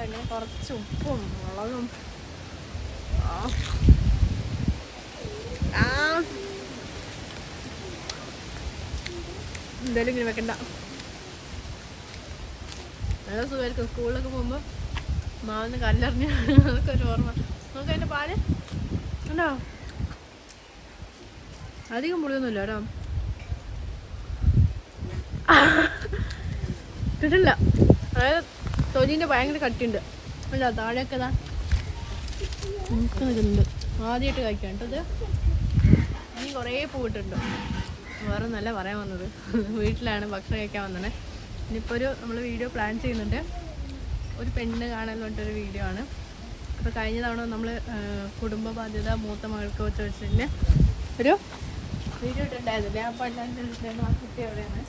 അങ്ങനെ കുറച്ച് ഉപ്പും മുളകും എന്തായാലും ഇങ്ങനെ വെക്കണ്ട. നല്ല സുഖമായിരിക്കും. സ്കൂളിലൊക്കെ പോകുമ്പോൾ മാവിന്ന് കല്ലെറിഞ്ഞ് അതൊക്കെ ഒരു ഓർമ്മ. നമുക്ക് അതിൻ്റെ പാല് ഉണ്ടോ? അധികം പുളിയൊന്നുമില്ല കേട്ടോ. കിട്ടില്ല. അതായത് തൊലിൻ്റെ ഭയങ്കര കട്ടിയുണ്ട്. അല്ല താഴെയൊക്കെ ഇതാ നിൽക്കുന്നുണ്ട്. ആദ്യമായിട്ട് കഴിക്കാം കേട്ടോ ഇത്. ഇനി കുറേ പൂവിട്ടുണ്ട്. വേറെ നല്ല പറയാൻ വന്നത്, വീട്ടിലാണ് ഭക്ഷണം കഴിക്കാൻ വന്നത്. ഇനിയിപ്പോൾ നമ്മൾ വീഡിയോ പ്ലാൻ ചെയ്യുന്നുണ്ട്. ഒരു പെണ്ണ് കാണാൻ വേണ്ടിയിട്ടൊരു വീഡിയോ ആണ്. അപ്പോൾ കഴിഞ്ഞ തവണ നമ്മൾ കുടുംബ ബാധ്യത മൂത്ത മകൾക്ക് വെച്ച് വെച്ചിട്ട് ഒരു വീഡിയോ ഇട്ടുണ്ടായിരുന്നില്ല. അപ്പോൾ എല്ലാവരും ആ കുട്ടി എവിടെയാണ്,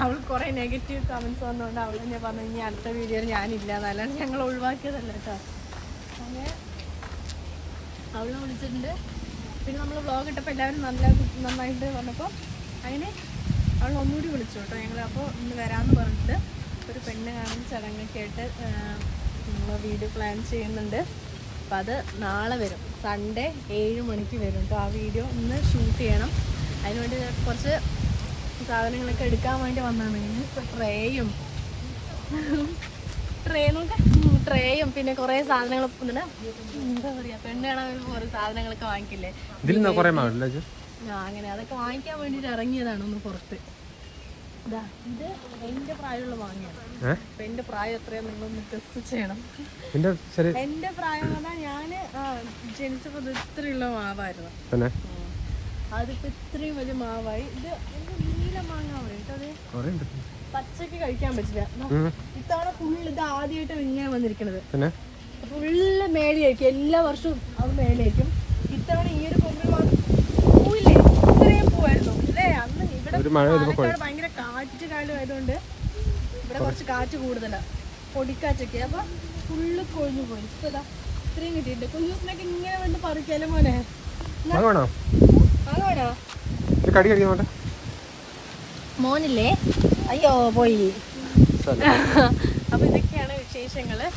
അവൾ കുറേ നെഗറ്റീവ് കമൻസ് വന്നുകൊണ്ട് അവൾ തന്നെ പറഞ്ഞു ഇനി അടുത്ത വീഡിയോയിൽ ഞാനില്ല. എന്നല്ലാണ്ട് ഞങ്ങൾ ഒഴിവാക്കിയതല്ല കേട്ടോ. അങ്ങനെ അവളെ വിളിച്ചിട്ടുണ്ട്. പിന്നെ നമ്മൾ വ്ളോഗ് ഇട്ടപ്പോൾ എല്ലാവരും നന്നായിട്ട് പറഞ്ഞപ്പോൾ അങ്ങനെ അവൾ ഒന്നുകൂടി വിളിച്ചു കേട്ടോ. ഞങ്ങൾ അപ്പോൾ ഇന്ന് വരാമെന്ന് പറഞ്ഞിട്ട് ഒരു പെണ്ണ് കാണുന്ന ചടങ്ങൊക്കെ ആയിട്ട് നമ്മൾ വീഡിയോ പ്ലാൻ ചെയ്യുന്നുണ്ട്. അപ്പോൾ അത് നാളെ വരും. സൺഡേ 7 മണിക്ക് വരും കേട്ടോ. ആ വീഡിയോ ഇന്ന് ഷൂട്ട് ചെയ്യണം. അതിനുവേണ്ടി കുറച്ച് സാധനങ്ങളൊക്കെ എടുക്കാൻ വേണ്ടി വന്നതാണ്. ഇപ്പോൾ ട്രേയും പിന്നെ കുറേ സാധനങ്ങൾ എന്താ പറയുക, പെണ്ണ് കാണാൻ കുറേ സാധനങ്ങളൊക്കെ വാങ്ങിക്കില്ലേ, അങ്ങനെ അതൊക്കെ വാങ്ങിക്കാൻ വേണ്ടിയിട്ട് ഇറങ്ങിയതാണ് ഒന്ന് പുറത്ത്. ഇതാ ഇത് എൻ്റെ പ്രായമുള്ള മാങ്ങയാണ്. അപ്പം എൻ്റെ പ്രായം എത്രയാണ് നിങ്ങളൊന്ന് ഗസ് ചെയ്യണം. എൻ്റെ പ്രായം പറഞ്ഞാൽ ഞാൻ ജനിച്ചപ്പോൾ ഇത് ഇത്രയുള്ള മാവായിരുന്നു. അതിപ്പോൾ ഇത്രയും വലിയ മാവായി. ഇത് നീല മാങ്ങ പറയും. അത് പച്ചക്ക് കഴിക്കാൻ പറ്റില്ല. ഇത്തവണ ഫുള്ള് ഇത് ആദ്യമായിട്ട് ഇങ്ങനെ വന്നിരിക്കണത്. ഫുള്ള് മേലെയായിരിക്കും. എല്ലാ വർഷവും അത് മേലെയായിരിക്കും. ഇത്തവണ ഈ ഒരു കൊമ്പിൽ പൂവില്ലേ, ഇത്രയും പൂവായിരുന്നു അല്ലേ. അന്ന് ഇവിടെ ഭയങ്കര കാറ്റ് കാലം ആയതുകൊണ്ട് ഇവിടെ കുറച്ച് കാറ്റ് കൂടുതലാണ്, പൊടിക്കാറ്റൊക്കെ. അപ്പൊ ഫുള്ള് കൊഴിഞ്ഞു പോയി. ഇപ്പൊ ഇതാ ഇത്രയും കിട്ടിയിട്ടുണ്ട്. കുഞ്ഞൂസിനൊക്കെ ഇങ്ങനെ വന്ന് പറിക്കാലോ മോനെ. മോനില്ലേ, അയ്യോ പോയി. അപ്പൊ ഇതൊക്കെയാണ് വിശേഷങ്ങള്.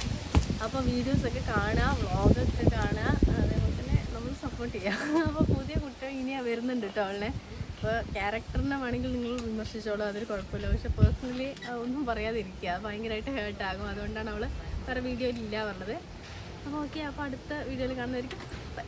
അപ്പൊ വീഡിയോസൊക്കെ കാണാം, വ്ളോഗൊക്കെ കാണാം, അതേപോലെ തന്നെ നമ്മൾ സപ്പോർട്ട് ചെയ്യാം. അപ്പൊ പുതിയ കുട്ടികൾ ഇനിയാ വരുന്നുണ്ട് കേട്ടോ അവളെ. അപ്പോൾ ക്യാരക്ടറിനെ വേണമെങ്കിൽ നിങ്ങൾ വിമർശിച്ചോളൂ, അതൊരു കുഴപ്പമില്ല. പക്ഷെ പേഴ്സണലി ഒന്നും പറയാതിരിക്കുക, ഭയങ്കരമായിട്ട് ഹേർട്ടാകും. അതുകൊണ്ടാണ് അവൾ വേറെ വീഡിയോയിൽ ഇല്ല പറഞ്ഞത്. അപ്പോൾ ഓക്കെ, അപ്പോൾ അടുത്ത വീഡിയോയിൽ കാണുന്നതായിരിക്കും. ബൈ.